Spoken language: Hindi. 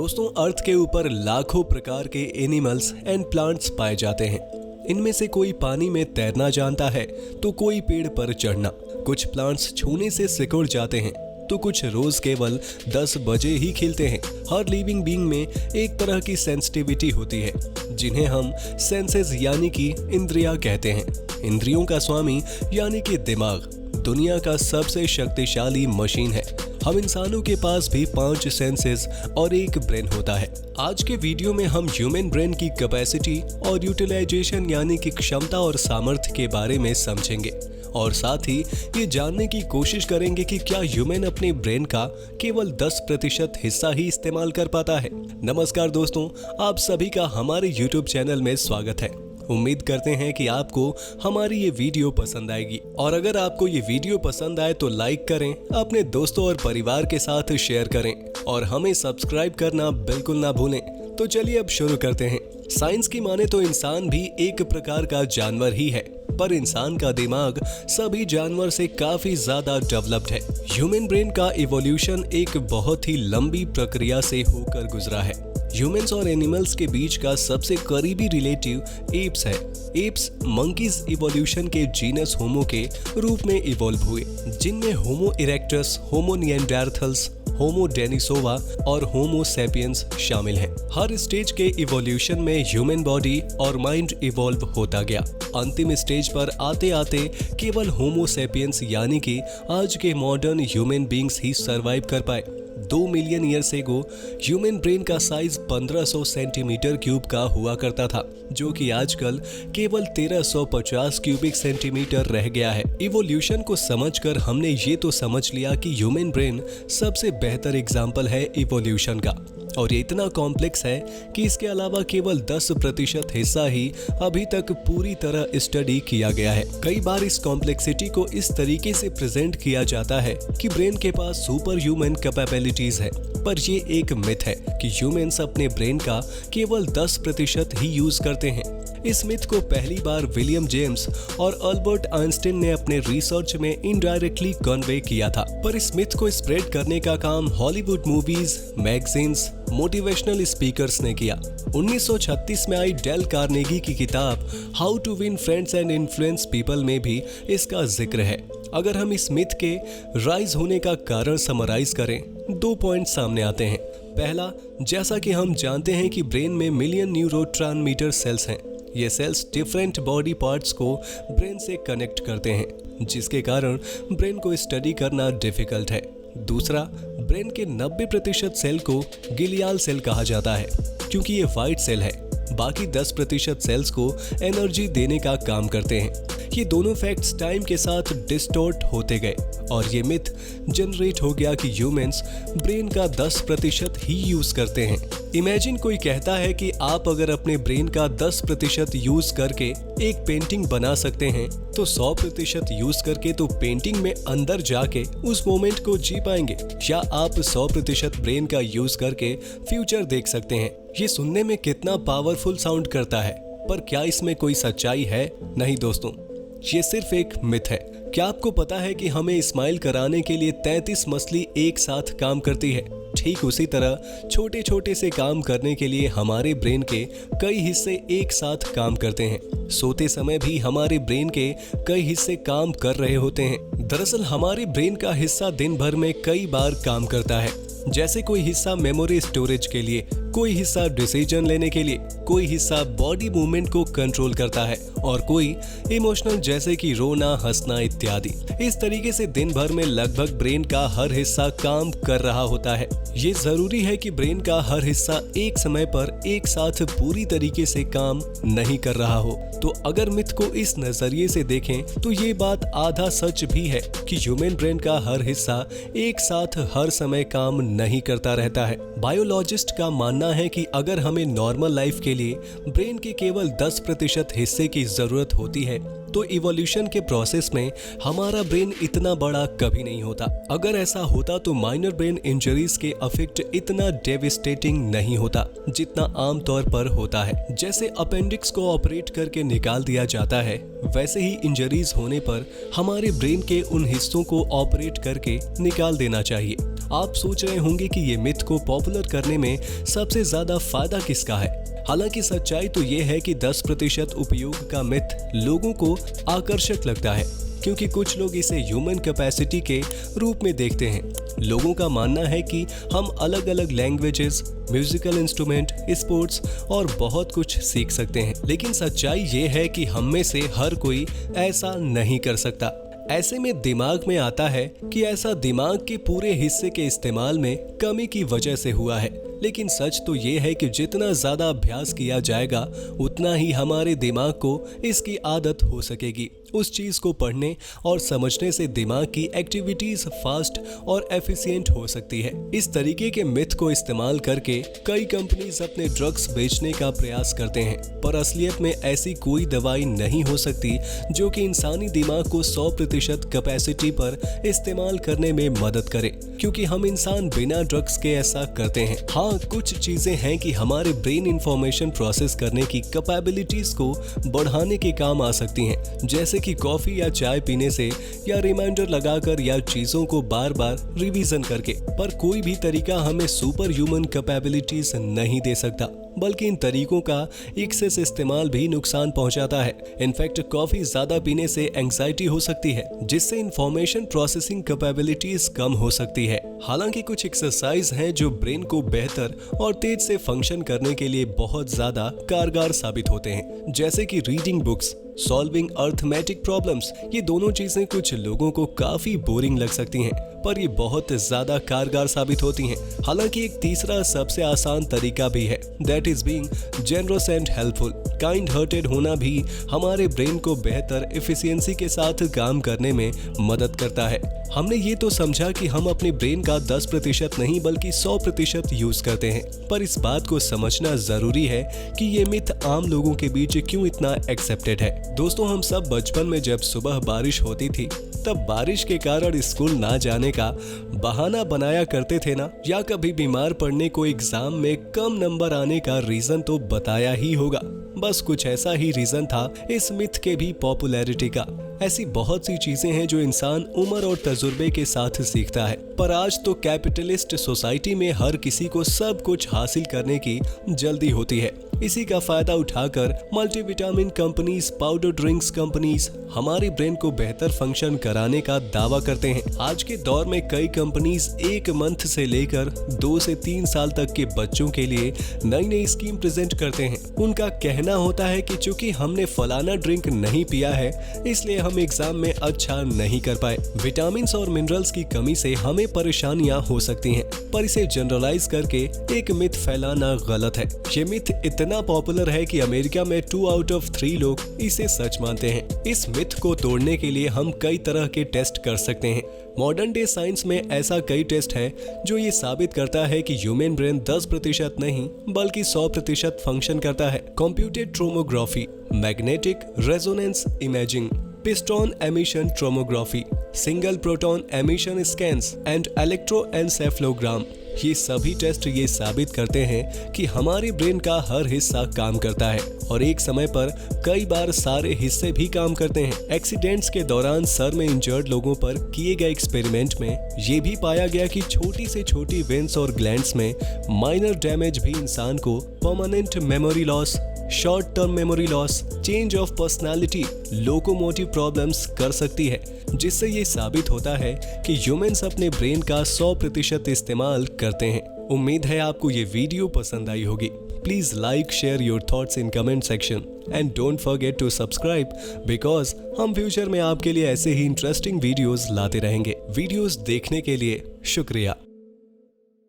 दोस्तों, अर्थ के ऊपर लाखों प्रकार के एनिमल्स एंड प्लांट्स पाए जाते हैं। इनमें से कोई पानी में तैरना जानता है तो कोई पेड़ पर चढ़ना। कुछ प्लांट्स छूने से सिकुड़ जाते हैं तो कुछ रोज केवल 10 बजे ही खिलते हैं। हर लिविंग बीइंग में एक तरह की सेंसिटिविटी होती है जिन्हें हम सेंसेस यानी कि इंद्रियां कहते हैं। इंद्रियों का स्वामी यानी कि दिमाग दुनिया का सबसे शक्तिशाली मशीन है। हम इंसानों के पास भी 5 सेंसेस और एक ब्रेन होता है। आज के वीडियो में हम ह्यूमन ब्रेन की कैपेसिटी और यूटिलाइजेशन यानी कि क्षमता और सामर्थ्य के बारे में समझेंगे और साथ ही ये जानने की कोशिश करेंगे कि क्या ह्यूमन अपने ब्रेन का केवल 10% हिस्सा ही इस्तेमाल कर पाता है। नमस्कार दोस्तों, आप सभी का हमारे यूट्यूब चैनल में स्वागत है। उम्मीद करते हैं कि आपको हमारी ये वीडियो पसंद आएगी और अगर आपको ये वीडियो पसंद आए तो लाइक करें, अपने दोस्तों और परिवार के साथ शेयर करें और हमें सब्सक्राइब करना बिल्कुल ना भूलें। तो चलिए अब शुरू करते हैं। साइंस की माने तो इंसान भी एक प्रकार का जानवर ही है, पर इंसान का दिमाग सभी जानवर से काफी ज्यादा डेवलप्ड है। ह्यूमन ब्रेन का इवोल्यूशन एक बहुत ही लंबी प्रक्रिया से होकर गुजरा है। ह्यूमंस और एनिमल्स के बीच का सबसे करीबी रिलेटिव एप्स है। एप्स मंकीज इवोल्यूशन के जीनस होमो के रूप में इवॉल्व हुए, जिनमें होमो इरेक्टस, होमो निएंडरथल्स, होमो डेनिसोवा और होमो सैपियंस शामिल हैं। हर स्टेज के इवोल्यूशन में ह्यूमन बॉडी और माइंड इवॉल्व होता गया। अंतिम स्टेज पर आते आते केवल होमो सैपियंस यानी कि आज के मॉडर्न ह्यूमन बीइंग्स ही सरवाइव कर पाए। 2 million years ago human brain का साइज 1500 सेंटीमीटर क्यूब का हुआ करता था, जो कि आजकल केवल 1350 क्यूबिक सेंटीमीटर रह गया है। इवोल्यूशन को समझकर हमने ये तो समझ लिया कि ह्यूमन ब्रेन सबसे बेहतर एग्जाम्पल है इवोल्यूशन का, और ये इतना कॉम्प्लेक्स है कि इसके अलावा केवल 10% हिस्सा ही अभी तक पूरी तरह स्टडी किया गया है। कई बार इस कॉम्प्लेक्सिटी को इस तरीके से प्रेजेंट किया जाता है कि ब्रेन के पास सुपर ह्यूमन कैपेबिलिटीज है, पर ये एक मिथ है कि ह्यूमंस अपने ब्रेन का केवल 10% ही यूज करते हैं। इस मिथ को पहली बार विलियम जेम्स और अल्बर्ट आइंस्टीन ने अपने रिसर्च में इनडायरेक्टली कन्वे किया था, पर इस मिथ को स्प्रेड करने का काम Hollywood movies, magazines, motivational speakers ने किया। 1936 में आई डेल कार्नेगी की किताब how to win friends and influence people में भी इसका जिक्र है। अगर हम इस मिथ के राइज होने का कारण समराइज करें, 2 पॉइंट सामने आते हैं। पहला, जैसा कि हम जानते हैं कि ब्रेन में मिलियन न्यूरोट्रांसमीटर सेल्स हैं। ये सेल्स डिफरेंट बॉडी पार्ट्स को ब्रेन से कनेक्ट करते हैं, जिसके कारण ब्रेन को स्टडी करना डिफिकल्ट है। दूसरा, ब्रेन के 90% सेल को गिलियाल सेल कहा जाता है क्योंकि ये वाइट सेल है। बाकी 10% सेल्स को एनर्जी देने का काम करते हैं। ये दोनों फैक्ट्स टाइम के साथ डिस्टॉर्ट होते गए और ये मिथ जनरेट हो गया कि ह्यूमंस ब्रेन का 10% ही यूज करते हैं। इमेजिन कोई कहता है कि आप अगर अपने ब्रेन का 10% यूज करके एक पेंटिंग बना सकते हैं तो 100% यूज करके तो पेंटिंग में अंदर जाके उस मोमेंट को जी पाएंगे, या आप 100% ब्रेन का यूज करके फ्यूचर देख सकते हैं। ये सुनने में कितना पावरफुल साउंड करता है, पर क्या इसमें कोई सच्चाई है? नहीं दोस्तों, ये सिर्फ एक मिथ है। क्या आपको पता है कि हमें स्माइल कराने के लिए 33 मसली एक साथ काम करती है? ठीक उसी तरह छोटे छोटे से काम करने के लिए हमारे ब्रेन के कई हिस्से एक साथ काम करते हैं। सोते समय भी हमारे ब्रेन के कई हिस्से काम कर रहे होते हैं। दरअसल हमारे ब्रेन का हिस्सा दिन भर में कई बार काम करता है, जैसे कोई हिस्सा मेमोरी स्टोरेज के लिए, कोई हिस्सा डिसीजन लेने के लिए, कोई हिस्सा बॉडी मूवमेंट को कंट्रोल करता है और कोई इमोशनल जैसे कि रोना, हंसना इत्यादि। इस तरीके से दिन भर में लगभग ब्रेन का हर हिस्सा काम कर रहा होता है। ये जरूरी है कि ब्रेन का हर हिस्सा एक समय पर एक साथ पूरी तरीके से काम नहीं कर रहा हो। तो अगर मिथ को इस नजरिए से देखें तो ये बात आधा सच भी है कि ह्यूमन ब्रेन का हर हिस्सा एक साथ हर समय काम नहीं करता रहता है। बायोलॉजिस्ट का मानना है कि अगर हमें नॉर्मल लाइफ के लिए ब्रेन के केवल 10% हिस्से की जरूरत होती है तो इवोल्यूशन के प्रोसेस में हमारा ब्रेन इतना बड़ा कभी नहीं होता। अगर ऐसा होता तो माइनर ब्रेन इंजरीज के इफेक्ट इतना डेविस्टेटिंग नहीं होता जितना आमतौर पर होता है। जैसे अपेंडिक्स को ऑपरेट करके निकाल दिया जाता है, वैसे ही इंजरीज होने पर हमारे ब्रेन के उन हिस्सों को ऑपरेट करके निकाल देना चाहिए। आप सोच रहे होंगे कि ये मिथ को पॉपुलर करने में सबसे ज्यादा फायदा किसका है। हालांकि सच्चाई तो ये है कि 10% उपयोग का मिथ लोगों को आकर्षक लगता है, क्योंकि कुछ लोग इसे ह्यूमन कैपेसिटी के रूप में देखते हैं। लोगों का मानना है कि हम अलग अलग लैंग्वेजेस, म्यूजिकल इंस्ट्रूमेंट, स्पोर्ट्स और बहुत कुछ सीख सकते हैं, लेकिन सच्चाई ये है कि हम में से हर कोई ऐसा नहीं कर सकता। ऐसे में दिमाग में आता है कि ऐसा दिमाग के पूरे हिस्से के इस्तेमाल में कमी की वजह से हुआ है, लेकिन सच तो ये है कि जितना ज्यादा अभ्यास किया जाएगा उतना ही हमारे दिमाग को इसकी आदत हो सकेगी। उस चीज को पढ़ने और समझने से दिमाग की एक्टिविटीज फास्ट और एफिशिएंट हो सकती है। इस तरीके के मिथ को इस्तेमाल करके कई कंपनीज अपने ड्रग्स बेचने का प्रयास करते हैं, पर असलियत में ऐसी कोई दवाई नहीं हो सकती जो कि इंसानी दिमाग को 100% कैपेसिटी पर इस्तेमाल करने में मदद करे, क्योंकि हम इंसान बिना ड्रग्स के ऐसा करते हैं। हाँ, कुछ चीजें हैं कि हमारे ब्रेन इंफॉर्मेशन प्रोसेस करने की कैपेबिलिटीज को बढ़ाने के काम आ सकती हैं, जैसे कि कॉफी या चाय पीने से, या रिमाइंडर लगाकर, या चीजों को बार बार रिवीजन करके। पर कोई भी तरीका हमें सुपर ह्यूमन कैपेबिलिटीज नहीं दे सकता, बल्कि इन तरीकों का एक्सेस इस्तेमाल भी नुकसान पहुंचाता है। इनफैक्ट कॉफी ज्यादा पीने से एंजाइटी हो सकती है, जिससे इंफॉर्मेशन प्रोसेसिंग कैपेबिलिटीज कम हो सकती है। हालांकि कुछ एक्सरसाइज हैं जो ब्रेन को बेहतर और तेज से फंक्शन करने के लिए बहुत ज्यादा कारगर साबित होते हैं, जैसे कि reading books, solving arithmetic problems. ये दोनों चीजें कुछ लोगों को काफी बोरिंग लग सकती हैं, पर ये बहुत ज्यादा कारगर साबित होती हैं। हालांकि एक तीसरा सबसे आसान तरीका भी है, that is being generous and helpful. Kind hearted होना भी हमारे ब्रेन को बेहतर एफिशिएंसी के साथ काम करने में मदद करता है। हमने ये तो समझा कि हम अपने ब्रेन का 10% नहीं बल्कि 100% यूज करते हैं, पर इस बात को समझना जरूरी है कि ये मिथ आम लोगों के बीच क्यों इतना एक्सेप्टेड है। दोस्तों, हम सब बचपन में जब सुबह बारिश होती थी तब बारिश के कारण स्कूल ना जाने का बहाना बनाया करते थे ना, या कभी बीमार पड़ने को एग्जाम में कम नंबर आने का रीजन तो बताया ही होगा। बस कुछ ऐसा ही रीजन था इस मिथ के भी पॉपुलैरिटी का। ऐसी बहुत सी चीजें हैं जो इंसान उम्र और तजुर्बे के साथ सीखता है, पर आज तो कैपिटलिस्ट सोसाइटी में हर किसी को सब कुछ हासिल करने की जल्दी होती है। इसी का फायदा उठाकर multivitamin companies, powder drinks companies हमारे ब्रेन को बेहतर फंक्शन कराने का दावा करते हैं। आज के दौर में कई कंपनीज 1 मंथ से लेकर 2 से 3 साल तक के बच्चों के लिए नई नई स्कीम प्रेजेंट करते हैं। उनका कहना होता है कि चूंकि हमने फलाना ड्रिंक नहीं पिया है, इसलिए हम एग्जाम में अच्छा नहीं कर पाए। विटामिन और मिनरल्स की कमी से हमें परेशानियां हो सकती हैं, पर इसे जनरलाइज करके एक मिथ फैलाना गलत है। ये मिथ इतना पॉपुलर है कि अमेरिका में 2 आउट ऑफ 3 लोग इसे सच मानते हैं। इस मिथ को तोड़ने के लिए हम कई तरह के टेस्ट कर सकते हैं। मॉडर्न डे साइंस में ऐसा कई टेस्ट है जो ये साबित करता है कि ह्यूमन ब्रेन 10% नहीं बल्कि 100% फंक्शन करता है। Computed tomography, magnetic resonance imaging, piston emission tomography, single proton emission scans and electroencephalogram, ये सभी टेस्ट ये साबित करते हैं कि हमारे ब्रेन का हर हिस्सा काम करता है और एक समय पर कई बार सारे हिस्से भी काम करते हैं। एक्सीडेंट्स के दौरान सर में इंजर्ड लोगों पर किए गए एक्सपेरिमेंट में ये भी पाया गया कि छोटी से छोटी वेन्स और ग्लैंड्स में माइनर डैमेज भी इंसान को permanent memory loss, short term memory loss, change of personality, locomotive problems कर सकती है, जिससे ये साबित होता है कि ह्यूमंस अपने ब्रेन का 100% इस्तेमाल करते हैं। उम्मीद है आपको ये वीडियो पसंद आई होगी। Please like, share your thoughts in comment section and don't forget to subscribe, because हम फ्यूचर में आपके लिए ऐसे ही इंटरेस्टिंग वीडियोस लाते रहेंगे। वीडियोस देखने के लिए शुक्रिया।